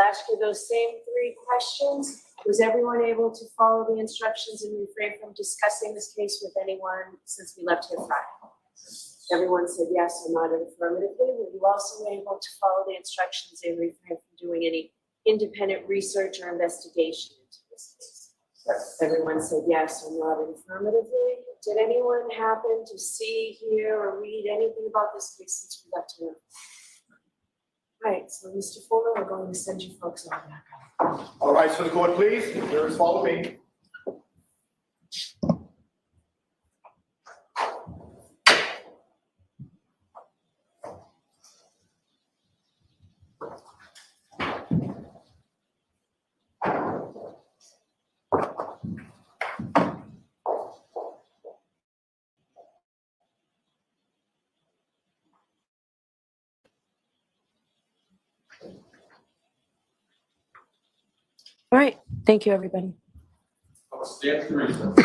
ask you those same three questions. Was everyone able to follow the instructions and refrain from discussing this case with anyone since we left here Friday? Everyone said yes or nodded affirmatively. Were you also able to follow the instructions and refrain from doing any independent research or investigation into this case? Yes. Everyone said yes or nodded affirmatively. Did anyone happen to see, hear, or read anything about this case since we left here? All right, so Mr. Fuller, we're going to send you folks on back. All right, so the court, please. Jurors, follow me. All right, thank you, everybody. Stand to recess.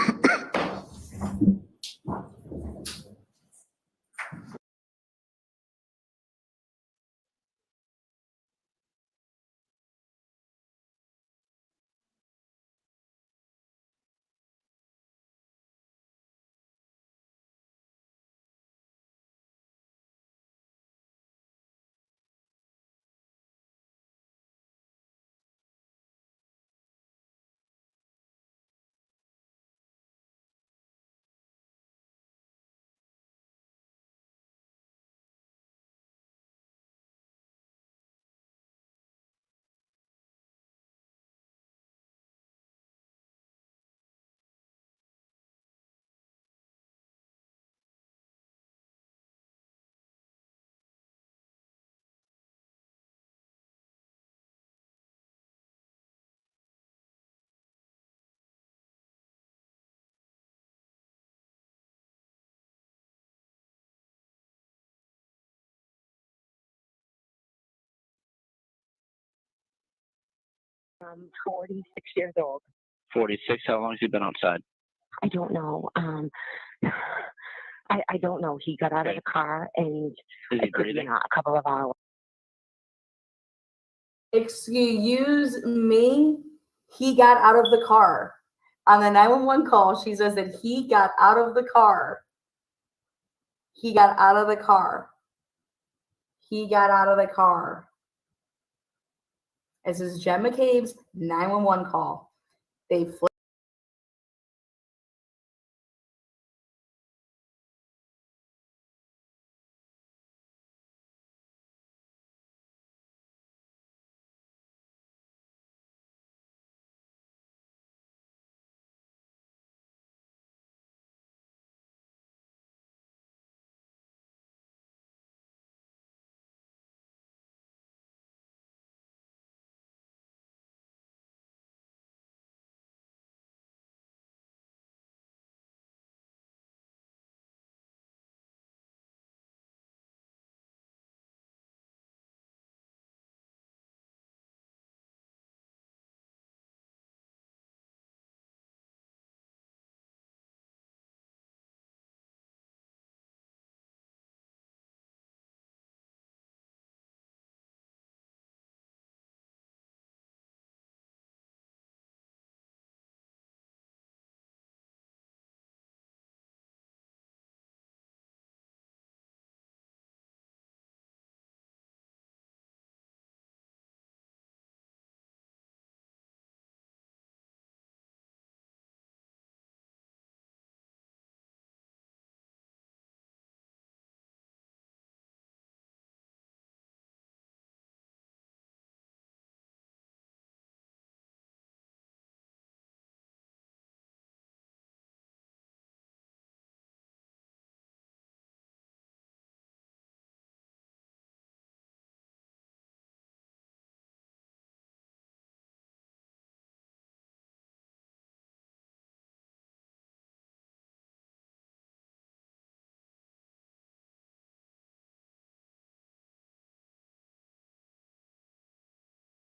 I'm 46 years old. 46. How long has he been outside? I don't know. I don't know. He got out of the car and Is he it could be breathing? a couple of hours. Excuse me, he got out of the car. On the 911 call, she says that he got out of the car. He got out of the car. He got out of the car. This is Jen McCabe's 911 call. They flipped.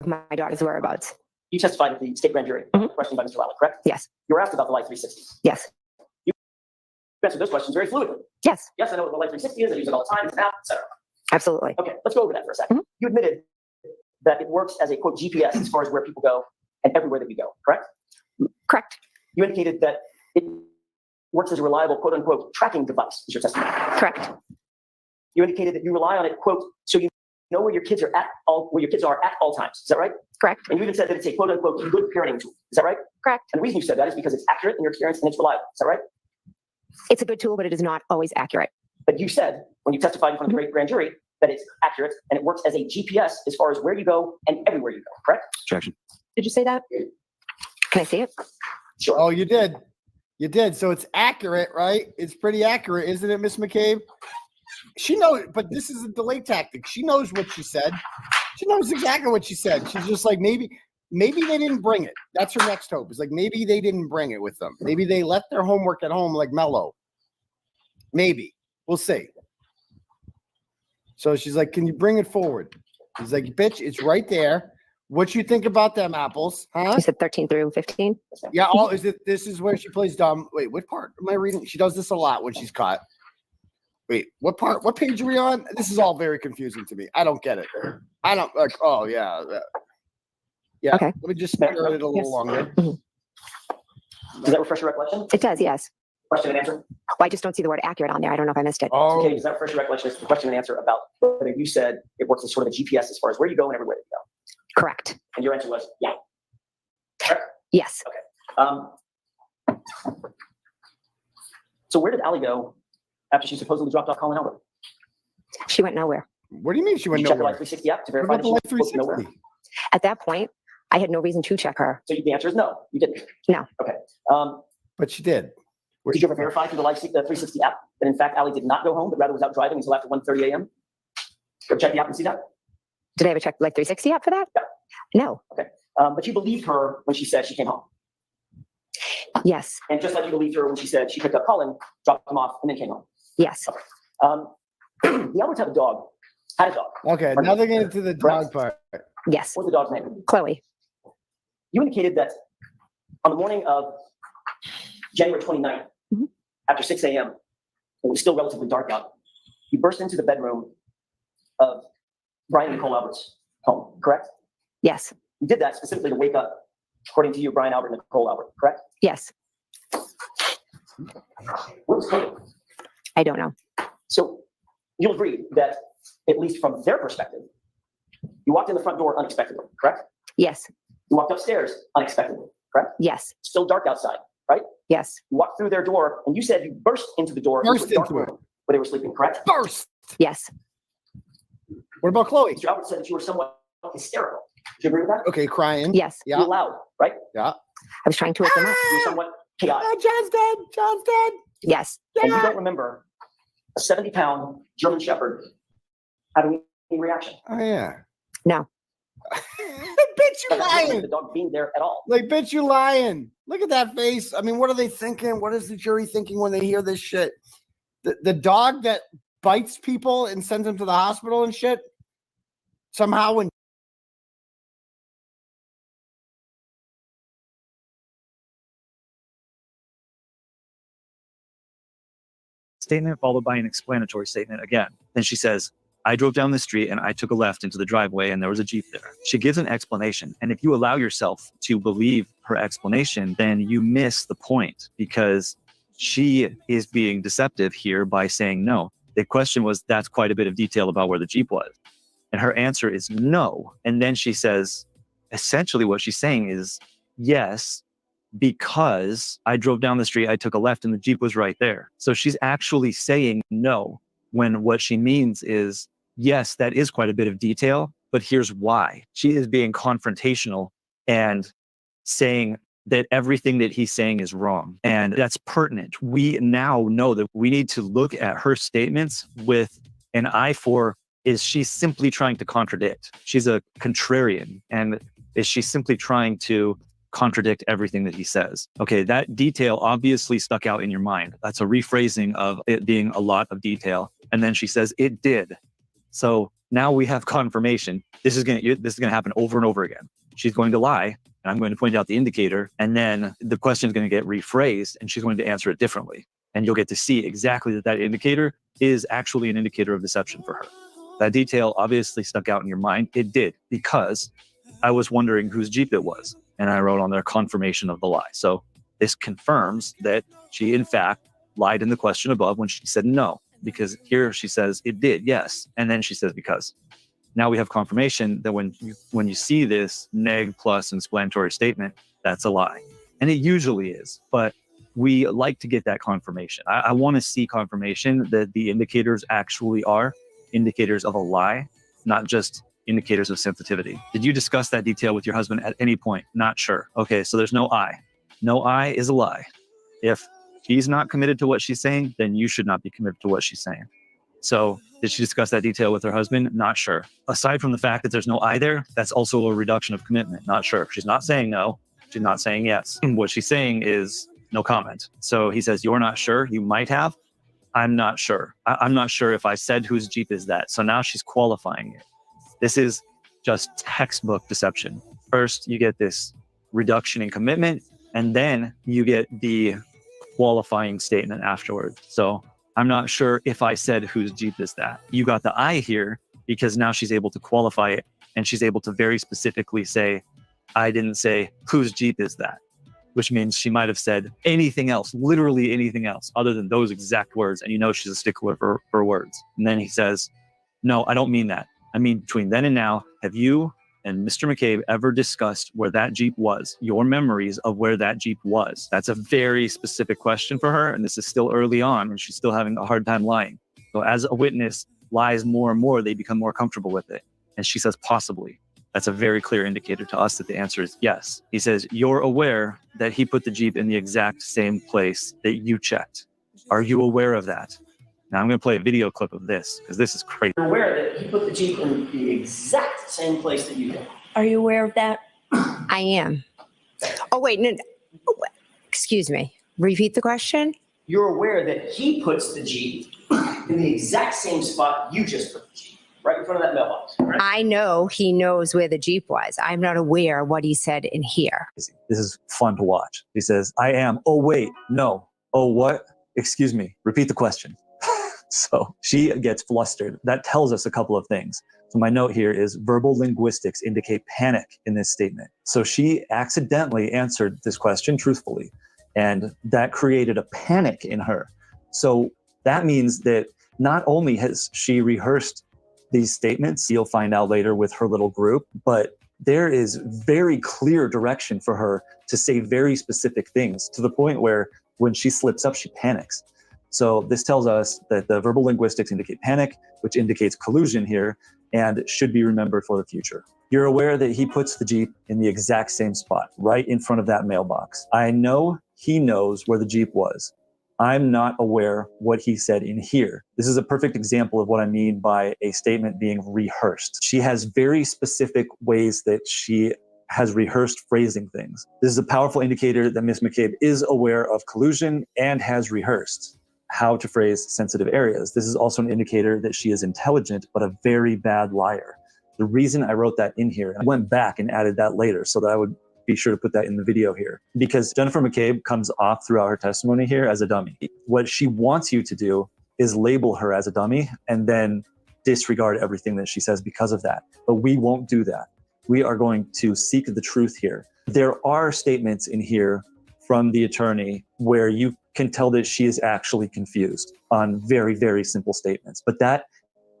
My daughter's whereabouts. You testified at the state grand jury, questioned by Mr. Riley, correct? Yes. You were asked about the Light 360. Yes. You answered those questions very fluidly. Yes. Yes, I know what the Light 360 is. I use it all the time. It's an app, etc. Absolutely. Okay, let's go over that for a second. You admitted that it works as a quote GPS as far as where people go and everywhere that we go, correct? Correct. You indicated that it works as a reliable quote unquote tracking device, is your testimony. Correct. You indicated that you rely on it, quote, so you know where your kids are at all times. Is that right? Correct. And you even said that it's a quote unquote good parenting tool. Is that right? Correct. And the reason you said that is because it's accurate in your experience and it's reliable. Is that right? It's a good tool, but it is not always accurate. But you said when you testified in front of the great grand jury that it's accurate and it works as a GPS as far as where you go and everywhere you go, correct? Objection. Did you say that? Can I see it? Sure. Oh, you did. You did. So it's accurate, right? It's pretty accurate, isn't it, Miss McCabe? She knows, but this is a delay tactic. She knows what she said. She knows exactly what she said. She's just like, maybe they didn't bring it. That's her next hope. It's like, maybe they didn't bring it with them. Maybe they left their homework at home like Mello. Maybe. We'll see. So she's like, can you bring it forward? He's like, bitch, it's right there. What you think about them apples, huh? You said 13 through 15. Yeah. This is where she plays dumb. Wait, what part am I reading? She does this a lot when she's caught. Wait, what part? What page are we on? This is all very confusing to me. I don't get it. I don't like. Oh yeah. Yeah. Okay. Let me just stare at it a little Yes. longer. Does that refresh your recollection? It does, yes. Question and answer? Well, I just don't see the word accurate on there. I don't know if I missed it. Oh, Okay, does that refresh your recollection? It's the question and answer about whether you said it works as sort of a GPS as far as where you go and everywhere you go. Correct. And your answer was, yeah. Yes. Um, so where did Allie go after she supposedly dropped off Colin Albert? She went nowhere. what do you mean she Did went you check the nowhere? Life 360 app to What verify about that the she Life was nowhere? 360? At that point, I had no reason to check her. So the answer is no, you didn't. No. Okay. But she did. Did you ever verify through the Life 360 app that in fact Allie did not go home, but rather was out driving until after 1:30 a.m.? Go check the app and see that. Did I ever check like 360 app for that? Yeah. No. But you believed her when she said she came home. Yes. And just like you believed her when she said she picked up Colin, dropped him off, and then came home. Yes. The Alberts had a dog. Had a dog. Okay, now they're getting to the dog part. Yes. What's the dog's name? Chloe. You indicated that on the morning of January 29th, Mhm. after 6 a.m., it was still relatively dark out, you burst into the bedroom of Brian and Nicole Albert's home, correct? Yes. You did that specifically to wake up, according to you, Brian Albert and Nicole Albert, correct? Yes. Where was Chloe? I don't know. So you'll agree that, at least from their perspective, you walked in the front door unexpectedly, correct? Yes. You walked upstairs unexpectedly, correct? Yes. Still dark outside. Yes. You walked through their door, and you said you burst into the door Burst a dark into it. room where they were sleeping, correct? Burst. Yes. What about Chloe? Mr. Albert said that you were somewhat hysterical. Do you agree with that? Okay, crying. Yes. You Yeah. were loud, right? Yeah. I was trying to wake them up. You were somewhat chaotic. John's dead. John's dead. Yes. And you don't remember a 70-pound German Shepherd having any reaction. Oh yeah. No. Bitch, you lying. The dog being there at all. Like, bitch, you lying. Look at that face. I mean, what are they thinking? What is the jury thinking when they hear this shit? The dog that bites people and sends them to the hospital and shit. Somehow when statement followed by an explanatory statement again. Then she says, I drove down the street and I took a left into the driveway and there was a Jeep there. She gives an explanation. And if you allow yourself to believe her explanation, then you miss the point because she is being deceptive here by saying no. The question was, that's quite a bit of detail about where the Jeep was. And her answer is no. And then she says, essentially what she's saying is, yes, because I drove down the street, I took a left and the Jeep was right there. So she's actually saying no, when what she means is, yes, that is quite a bit of detail, but here's why. She is being confrontational and saying that everything that he's saying is wrong. And that's pertinent. We now know that we need to look at her statements with an eye for, is she simply trying to contradict? She's a contrarian. And is she simply trying to contradict everything that he says? Okay, that detail obviously stuck out in your mind. That's a rephrasing of it being a lot of detail. And then she says, it did. So now we have confirmation. This is going to happen over and over again. She's going to lie, and I'm going to point out the indicator, and then the question is going to get rephrased, and she's going to answer it differently. And you'll get to see exactly that indicator is actually an indicator of deception for her. That detail obviously stuck out in your mind. It did, because I was wondering whose Jeep it was. And I wrote on there confirmation of the lie. So this confirms that she, in fact, lied in the question above when she said no, because here she says it did, yes. And then she says because. Now we have confirmation that when you see this neg plus explanatory statement, that's a lie. And it usually is, but we like to get that confirmation. I want to see confirmation that the indicators actually are indicators of a lie, not just indicators of sensitivity. Did you discuss that detail with your husband at any point? Not sure. Okay, so there's no I. No I is a lie. If she's not committed to what she's saying, then you should not be committed to what she's saying. So did she discuss that detail with her husband? Not sure. Aside from the fact that there's no I there, that's also a reduction of commitment. Not sure. She's not saying no. She's not saying yes. What she's saying is no comment. So he says, you're not sure? You might have. I'm not sure. I'm not sure if I said whose Jeep is that. So now she's qualifying it. This is just textbook deception. First, you get this reduction in commitment, and then you get the qualifying statement afterwards. So I'm not sure if I said whose Jeep is that. You got the I here because now she's able to qualify it, and she's able to very specifically say, I didn't say whose Jeep is that, which means she might have said anything else, literally anything else other than those exact words. And you know she's a stickler for words. And then he says, no, I don't mean that. I mean, between then and now, have you and Mr. McCabe ever discussed where that Jeep was? Your memories of where that Jeep was? That's a very specific question for her. And this is still early on, and she's still having a hard time lying. So as a witness lies more and more, they become more comfortable with it. And she says, possibly. That's a very clear indicator to us that the answer is yes. He says, you're aware that he put the Jeep in the exact same place that you checked. Are you aware of that? Now I'm going to play a video clip of this because this is crazy. You're aware that he put the Jeep in the exact same place that you did. Are you aware of that? I am. Oh, wait, no, oh, excuse me. Repeat the question. You're aware that he puts the Jeep in the exact same spot you just put the Jeep, right in front of that mailbox, right? I know he knows where the Jeep was. I'm not aware what he said in here. This is fun to watch. He says, I am. Oh, wait, no. Oh, what? Excuse me. Repeat the question. So she gets flustered. That tells us a couple of things. So my note here is verbal linguistics indicate panic in this statement. So she accidentally answered this question truthfully, and that created a panic in her. So that means that not only has she rehearsed these statements, you'll find out later with her little group, but there is very clear direction for her to say very specific things to the point where when she slips up, she panics. So this tells us that the verbal linguistics indicate panic, which indicates collusion here, and should be remembered for the future. You're aware that he puts the Jeep in the exact same spot, right in front of that mailbox. I know he knows where the Jeep was. I'm not aware what he said in here. This is a perfect example of what I mean by a statement being rehearsed. She has very specific ways that she has rehearsed phrasing things. This is a powerful indicator that Ms. McCabe is aware of collusion and has rehearsed how to phrase sensitive areas. This is also an indicator that she is intelligent, but a very bad liar. The reason I wrote that in here, I went back and added that later so that I would be sure to put that in the video here, because Jennifer McCabe comes off throughout her testimony here as a dummy. What she wants you to do is label her as a dummy and then disregard everything that she says because of that. But we won't do that. We are going to seek the truth here. There are statements in here from the attorney where you can tell that she is actually confused on very, very simple statements. But that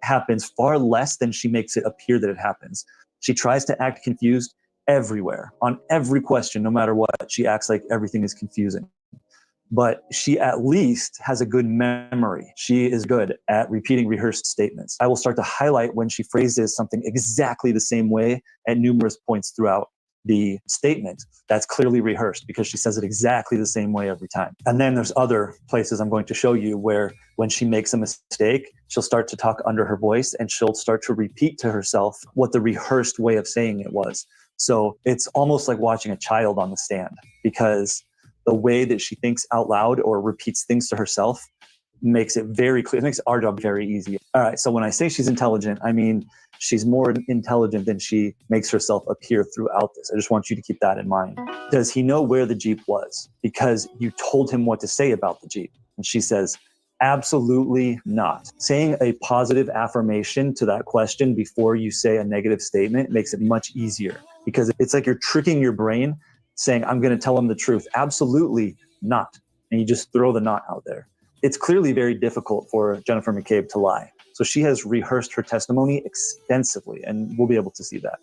happens far less than she makes it appear that it happens. She tries to act confused everywhere. On every question, no matter what, she acts like everything is confusing. But she at least has a good memory. She is good at repeating rehearsed statements. I will start to highlight when she phrases something exactly the same way at numerous points throughout the statement. That's clearly rehearsed because she says it exactly the same way every time. And then there's other places I'm going to show you where when she makes a mistake, she'll start to talk under her voice and she'll start to repeat to herself what the rehearsed way of saying it was. So it's almost like watching a child on the stand, because the way that she thinks out loud or repeats things to herself makes it very clear. It makes our job very easy. All right, so when I say she's intelligent, I mean she's more intelligent than she makes herself appear throughout this. I just want you to keep that in mind. Does he know where the Jeep was? Because you told him what to say about the Jeep. And she says, Absolutely not. Saying a positive affirmation to that question before you say a negative statement makes it much easier, because it's like you're tricking your brain saying, I'm going to tell them the truth. Absolutely not. And you just throw the not out there. It's clearly very difficult for Jennifer McCabe to lie. So she has rehearsed her testimony extensively, and we'll be able to see that.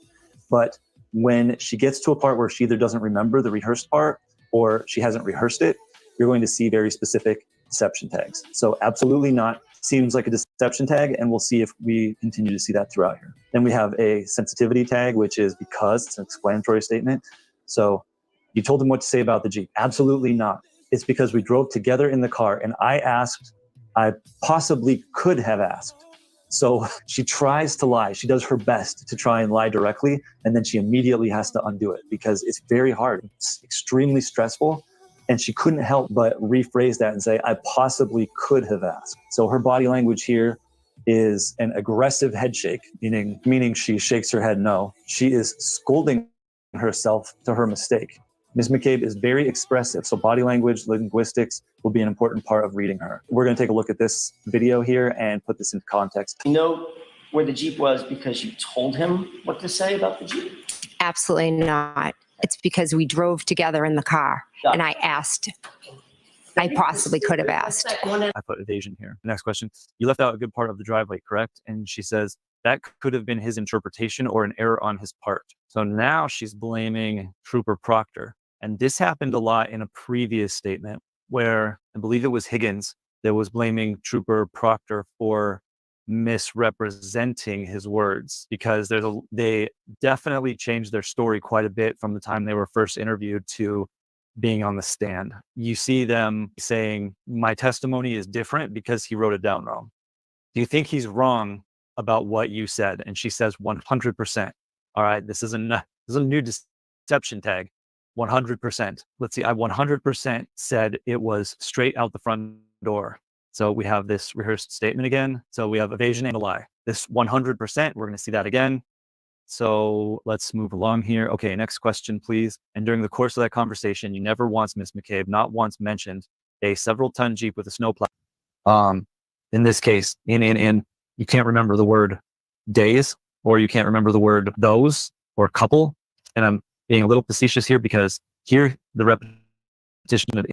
But when she gets to a part where she either doesn't remember the rehearsed part or she hasn't rehearsed it, you're going to see very specific deception tags. So absolutely not seems like a deception tag, and we'll see if we continue to see that throughout here. Then we have a sensitivity tag, which is because. It's an explanatory statement. So you told him what to say about the Jeep. Absolutely not. It's because we drove together in the car and I asked, I possibly could have asked. So she tries to lie. She does her best to try and lie directly, and then she immediately has to undo it because it's very hard. It's extremely stressful. And she couldn't help but rephrase that and say, I possibly could have asked. So her body language here is an aggressive head shake, meaning she shakes her head no. She is scolding herself to her mistake. Ms. McCabe is very expressive, so body language, linguistics will be an important part of reading her. We're going to take a look at this video here and put this into context. You know where the Jeep was because you told him what to say about the Jeep? Absolutely not. It's because we drove together in the car and I asked. I possibly could have asked. I put evasion here. Next question. You left out a good part of the driveway, correct? And she says that could have been his interpretation or an error on his part. So now she's blaming Trooper Proctor. And this happened a lot in a previous statement where I believe it was Higgins that was blaming Trooper Proctor for misrepresenting his words, because they definitely changed their story quite a bit from the time they were first interviewed to being on the stand. You see them saying, my testimony is different because he wrote it down wrong. Do you think he's wrong about what you said? And she says 100%. All right, this is a new deception tag. 100%. Let's see, I 100% said it was straight out the front door. So we have this rehearsed statement again. So we have evasion and a lie. This 100%, we're going to see that again. So let's move along here. Okay, next question, please. And during the course of that conversation, you never once, Ms. McCabe, not once mentioned a several-ton Jeep with a snowplow. In this case, you can't remember the word days, or you can't remember the word those, or couple. And I'm being a little facetious here because here the repetition of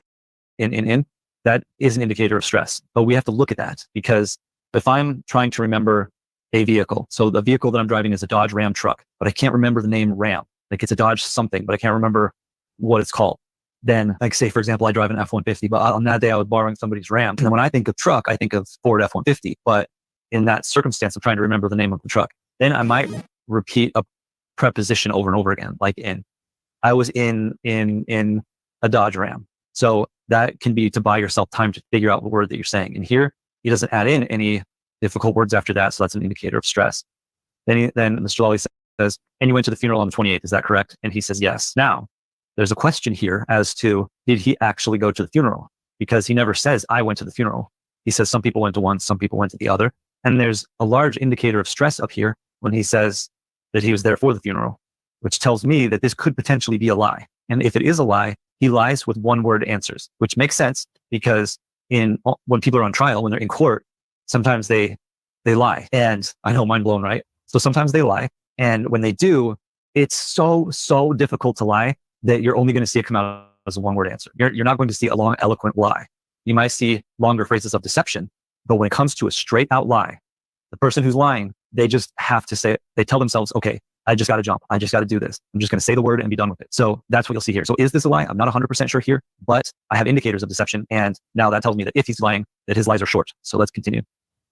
in that is an indicator of stress. But we have to look at that, because if I'm trying to remember a vehicle, so the vehicle that I'm driving is a Dodge Ram truck, but I can't remember the name Ram. Like it's a Dodge something, but I can't remember what it's called. Then, like say for example, I drive an F-150, but on that day I was borrowing somebody's Ram. And when I think of truck, I think of Ford F-150. But in that circumstance, I'm trying to remember the name of the truck. Then I might repeat a preposition over and over again, like in. I was in a Dodge Ram. So that can be to buy yourself time to figure out the word that you're saying. And here, he doesn't add in any difficult words after that. So that's an indicator of stress. Then Mr. Lawley says, and you went to the funeral on the 28th, is that correct? And he says, yes. Now, there's a question here as to, did he actually go to the funeral? Because he never says, I went to the funeral. He says some people went to one, some people went to the other. And there's a large indicator of stress up here when he says that he was there for the funeral, which tells me that this could potentially be a lie. And if it is a lie, he lies with one-word answers, which makes sense because when people are on trial, when they're in court, sometimes they lie. And I know, mind blown, right? So sometimes they lie. And when they do, it's so difficult to lie that you're only going to see it come out as a one-word answer. You're not going to see a long, eloquent lie. You might see longer phrases of deception, but when it comes to a straight out lie, the person who's lying, they just have to say it. They tell themselves, okay, I just got to jump. I just got to do this. I'm just going to say the word and be done with it. So that's what you'll see here. So is this a lie? I'm not 100% sure here, but I have indicators of deception. And now that tells me that if he's lying, that his lies are short. So let's continue.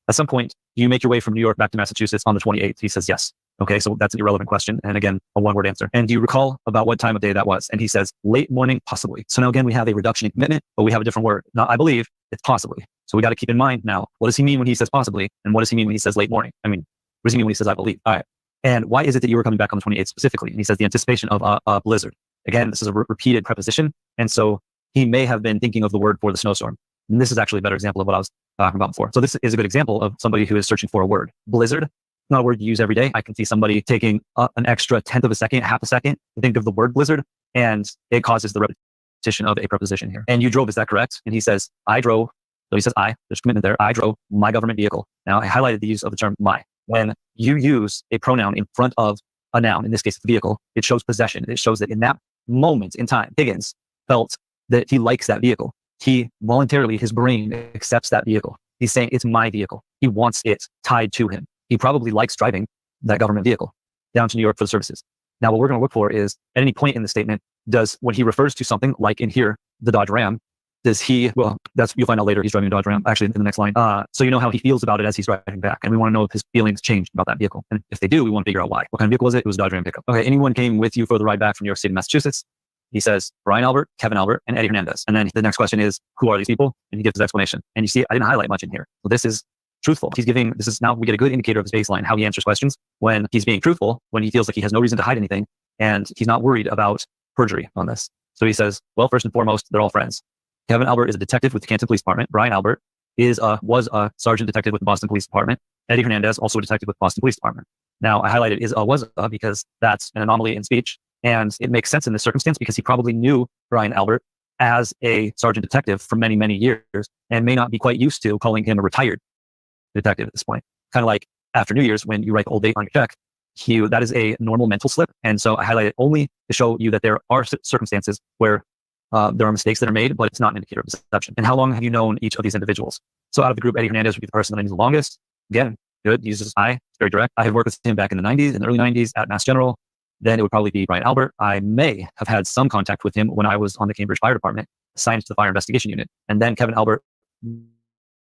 At some point, you make your way from New York back to Massachusetts on the 28th. He says yes. Okay, so that's an irrelevant question. And again, a one-word answer. And do you recall about what time of day that was? And he says late morning, possibly. So now again, we have a reduction in commitment, but we have a different word. Now, I believe it's possibly. So we got to keep in mind now, what does he mean when he says possibly? And what does he mean when he says late morning? I mean, what does he mean when he says I believe? All right. And why is it that you were coming back on the 28th specifically? And he says the anticipation of a blizzard. Again, this is a repeated preposition. And so he may have been thinking of the word for the snowstorm. And this is actually a better example of what I was talking about before. So this is a good example of somebody who is searching for a word. Blizzard, not a word you use every day. I can see somebody taking an extra tenth of a second, half a second to think of the word blizzard, and it causes the repetition of a preposition here. And you drove, is that correct? And he says, I drove So he says, there's commitment there. I drove my government vehicle. Now I highlighted the use of the term my. When you use a pronoun in front of a noun, in this case, the vehicle, it shows possession. It shows that in that moment in time, Higgins felt that he likes that vehicle. He voluntarily, his brain accepts that vehicle. He's saying, it's my vehicle. He wants it tied to him. He probably likes driving that government vehicle down to New York for the services. Now, what we're going to look for is at any point in the statement, when he refers to something like in here, the Dodge Ram, you'll find out later he's driving a Dodge Ram, actually in the next line. So you know how he feels about it as he's driving back. And we want to know if his feelings changed about that vehicle. And if they do, we want to figure out why. What kind of vehicle was it? It was a Dodge Ram pickup. Okay, anyone came with you for the ride back from New York City, Massachusetts? He says, Brian Albert, Kevin Albert, and Eddie Hernandez. And then the next question is, who are these people? And he gives his explanation. And you see, I didn't highlight much in here. So this is truthful. Now we get a good indicator of his baseline, how he answers questions when he's being truthful, when he feels like he has no reason to hide anything, and he's not worried about perjury on this. So he says, well, first and foremost, they're all friends. Kevin Albert is a detective with the Canton Police Department. Brian Albert was a sergeant detective with the Boston Police Department. Eddie Hernandez, also a detective with the Boston Police Department. Now, I highlighted was because that's an anomaly in speech. And it makes sense in this circumstance because he probably knew Brian Albert as a sergeant detective for many, many years and may not be quite used to calling him a retired detective at this point. Kind of like after New Year's, when you write the old date on your check, that is a normal mental slip. And so I highlight it only to show you that there are circumstances where there are mistakes that are made, but it's not an indicator of deception. And how long have you known each of these individuals? So out of the group, Eddie Hernandez would be the person that I knew the longest. Again, good. He uses I. It's very direct. I had worked with him back in the early 90s at Mass General. Then it would probably be Brian Albert. I may have had some contact with him when I was on the Cambridge Fire Department, assigned to the Fire Investigation Unit. And then Kevin Albert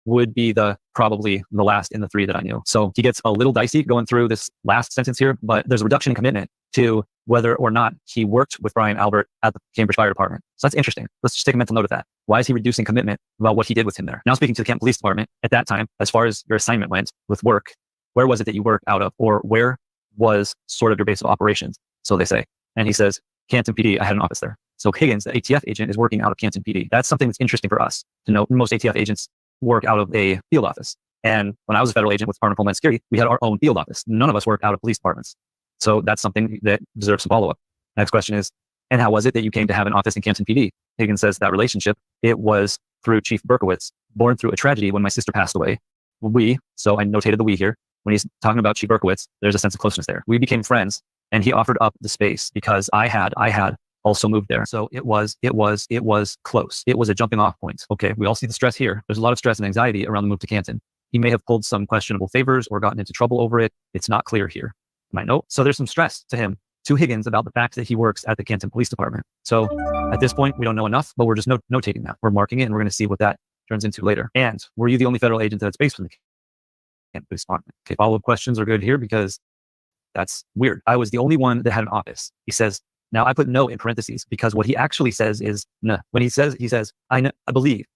would be probably the last in the three that I knew. So he gets a little dicey going through this last sentence here, but there's a reduction in commitment to whether or not he worked with Brian Albert at the Cambridge Fire Department. So that's interesting. Let's just take a mental note of that. Why is he reducing commitment about what he did with him there? Now speaking to the Canton Police Department, at that time, as far as your assignment went with work, where was it that you worked out of, or where was sort of your base of operations? So they say. And he says, Canton PD, I had an office there. So Higgins, the ATF agent, is working out of Canton PD. That's something that's interesting for us to know. Most ATF agents work out of a field office. And when I was a federal agent with the Department of Homeland Security, we had our own field office. None of us worked out of police departments. So that's something that deserves some follow-up. Next question is, and how was it that you came to have an office in Canton PD? Higgins says that relationship, it was through Chief Berkowitz, born through a tragedy when my sister passed away. So I notated the we here. When he's talking about Chief Berkowitz, there's a sense of closeness there. We became friends, and he offered up the space because I had also moved there. So it was close. It was a jumping off point. Okay, we all see the stress here. There's a lot of stress and anxiety around the move to Canton. He may have pulled some questionable favors or gotten into trouble over it. It's not clear here. My note. So there's some stress to Higgins about the fact that he works at the Canton Police Department. So at this point, we don't know enough, but we're just notating that. We're marking it, and we're going to see what that turns into later. And were you the only federal agent that's based in the Canton Police Department? Okay, follow-up questions are good here because that's weird. I was the only one that had an office. He says, now I put no in parentheses because what he actually says is no. When he says, I know, I believe.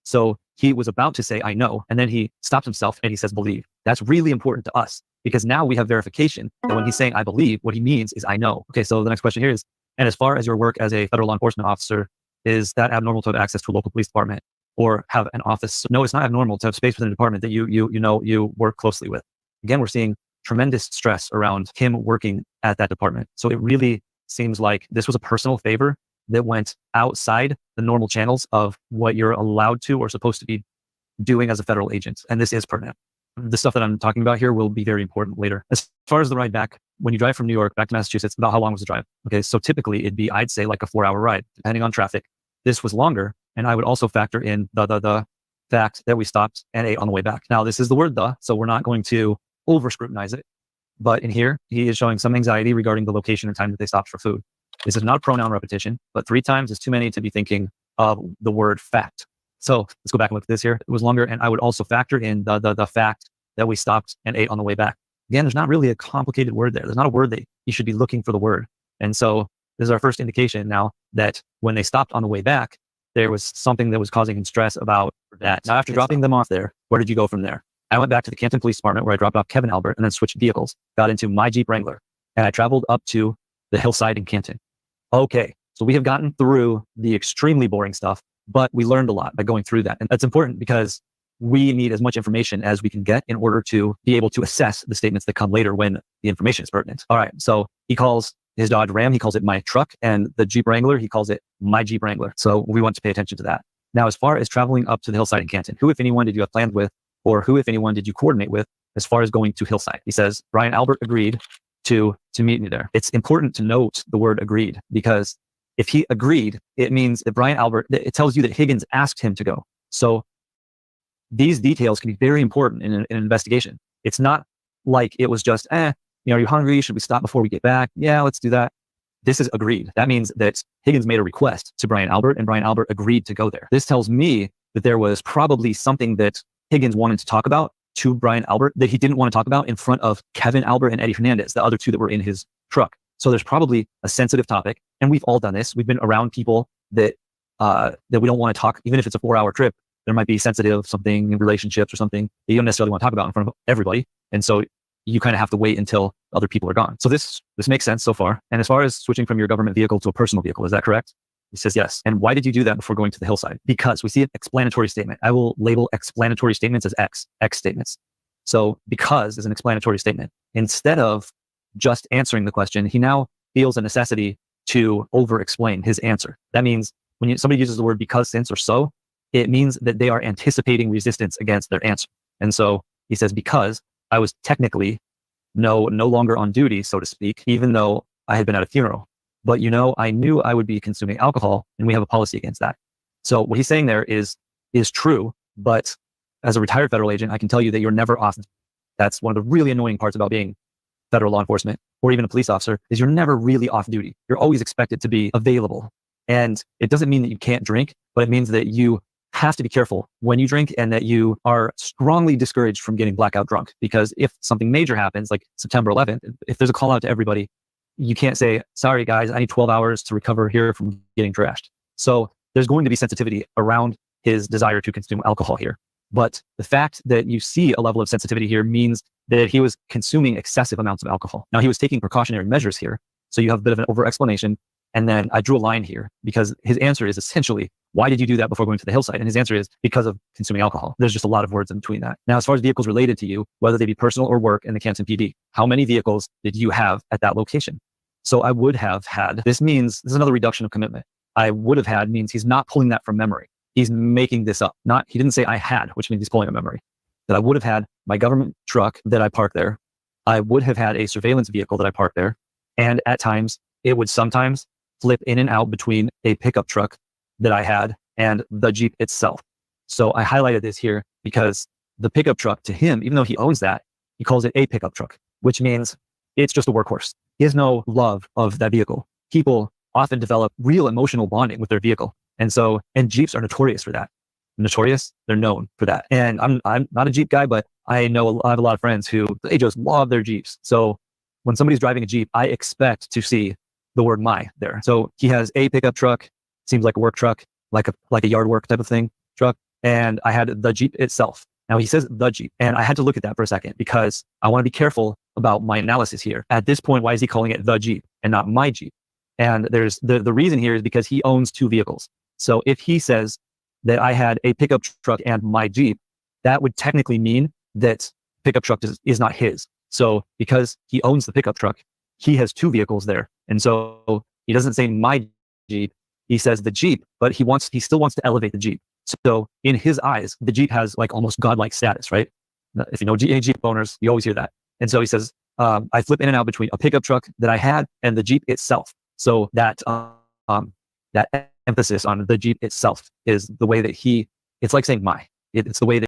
So he was about to say, I know, and then he stops himself and he says, believe. That's really important to us because now we have verification that when he's saying, I believe, what he means is I know. Okay, so the next question here is, and as far as your work as a federal law enforcement officer, is that abnormal to have access to a local police department or have an office? No, it's not abnormal to have space within a department that you work closely with. Again, we're seeing tremendous stress around him working at that department. So it really seems like this was a personal favor that went outside the normal channels of what you're allowed to or supposed to be doing as a federal agent. And this is pertinent. The stuff that I'm talking about here will be very important later. As far as the ride back, when you drive from New York back to Massachusetts, about how long was the drive? Okay, so typically it'd be, I'd say, like a 4-hour ride, depending on traffic. This was longer, and I would also factor in the fact that we stopped and ate on the way back. Now, this is the word "the," so we're not going to over scrutinize it. But in here, he is showing some anxiety regarding the location and time that they stopped for food. This is not a pronoun repetition, but 3 times is too many to be thinking of the word fact. So let's go back and look at this here. It was longer, and I would also factor in the fact that we stopped and ate on the way back. Again, there's not really a complicated word there. There's not a word that you should be looking for the word. And so this is our first indication now that when they stopped on the way back, there was something that was causing him stress about that. Now, after dropping them off there, where did you go from there? I went back to the Canton Police Department where I dropped off Kevin Albert and then switched vehicles, got into my Jeep Wrangler, and I traveled up to the hillside in Canton. Okay, so we have gotten through the extremely boring stuff, but we learned a lot by going through that. And that's important because we need as much information as we can get in order to be able to assess the statements that come later when the information is pertinent. All right, so he calls his Dodge Ram, he calls it my truck, and the Jeep Wrangler, he calls it my Jeep Wrangler. So we want to pay attention to that. Now, as far as traveling up to the hillside in Canton, who, if anyone, did you have plans with, or who, if anyone, did you coordinate with as far as going to Hillside? He says, Brian Albert agreed to meet me there. It's important to note the word agreed, because if he agreed, it means that Brian Albert, it tells you that Higgins asked him to go. So these details can be very important in an investigation. It's not like it was just, are you hungry? Should we stop before we get back? Yeah, let's do that. This is agreed. That means that Higgins made a request to Brian Albert, and Brian Albert agreed to go there. This tells me that there was probably something that Higgins wanted to talk about to Brian Albert that he didn't want to talk about in front of Kevin Albert and Eddie Hernandez, the other two that were in his truck. So there's probably a sensitive topic, and we've all done this. We've been around people that we don't want to talk, even if it's a 4-hour trip. There might be sensitive something in relationships or something that you don't necessarily want to talk about in front of everybody. And so you kind of have to wait until other people are gone. So this makes sense so far. And as far as switching from your government vehicle to a personal vehicle, is that correct? He says yes. And why did you do that before going to the hillside? Because we see an explanatory statement. I will label explanatory statements as X statements. So because is an explanatory statement. Instead of just answering the question, he now feels a necessity to over-explain his answer. That means when somebody uses the word because, since, or so, it means that they are anticipating resistance against their answer. And so he says, because I was technically no longer on duty, so to speak, even though I had been at a funeral. But I knew I would be consuming alcohol, and we have a policy against that. So what he's saying there is true, but as a retired federal agent, I can tell you that you're never off. That's one of the really annoying parts about being federal law enforcement or even a police officer, is you're never really off duty. You're always expected to be available. And it doesn't mean that you can't drink, but it means that you have to be careful when you drink, and that you are strongly discouraged from getting blackout drunk. Because if something major happens, like September 11th, if there's a call out to everybody, you can't say, sorry guys, I need 12 hours to recover here from getting trashed. So there's going to be sensitivity around his desire to consume alcohol here. But the fact that you see a level of sensitivity here means that he was consuming excessive amounts of alcohol. Now, he was taking precautionary measures here. So you have a bit of an over explanation. And then I drew a line here because his answer is essentially, why did you do that before going to the hillside? And his answer is because of consuming alcohol. There's just a lot of words in between that. Now, as far as vehicles related to you, whether they be personal or work in the Canton PD, how many vehicles did you have at that location? So I would have had, this is another reduction of commitment. I would have had means he's not pulling that from memory. He's making this up. He didn't say I had, which means he's pulling a memory. That I would have had my government truck that I parked there. I would have had a surveillance vehicle that I parked there. And at times, it would sometimes flip in and out between a pickup truck that I had and the Jeep itself. So I highlighted this here because the pickup truck, to him, even though he owns that, he calls it a pickup truck, which means it's just a workhorse. He has no love of that vehicle. People often develop real emotional bonding with their vehicle. And Jeeps are notorious for that. Notorious, they're known for that. And I'm not a Jeep guy, but I have a lot of friends who, they just love their Jeeps. So when somebody's driving a Jeep, I expect to see the word my there. So he has a pickup truck, seems like a work truck, like a yard work type of thing truck. And I had the Jeep itself. Now he says the Jeep, and I had to look at that for a second because I want to be careful about my analysis here. At this point, why is he calling it the Jeep and not my Jeep? And there's the reason here is because he owns two vehicles. So if he says that I had a pickup truck and my Jeep, that would technically mean that pickup truck is not his. So because he owns the pickup truck, he has two vehicles there. And so he doesn't say my Jeep, he says the Jeep, but he still wants to elevate the Jeep. So in his eyes, the Jeep has like almost godlike status, right? If you know Jeep owners, you always hear that. And so he says, I flip in and out between a pickup truck that I had and the Jeep itself. So that emphasis on the Jeep itself is the way that it's like saying my. It's the way that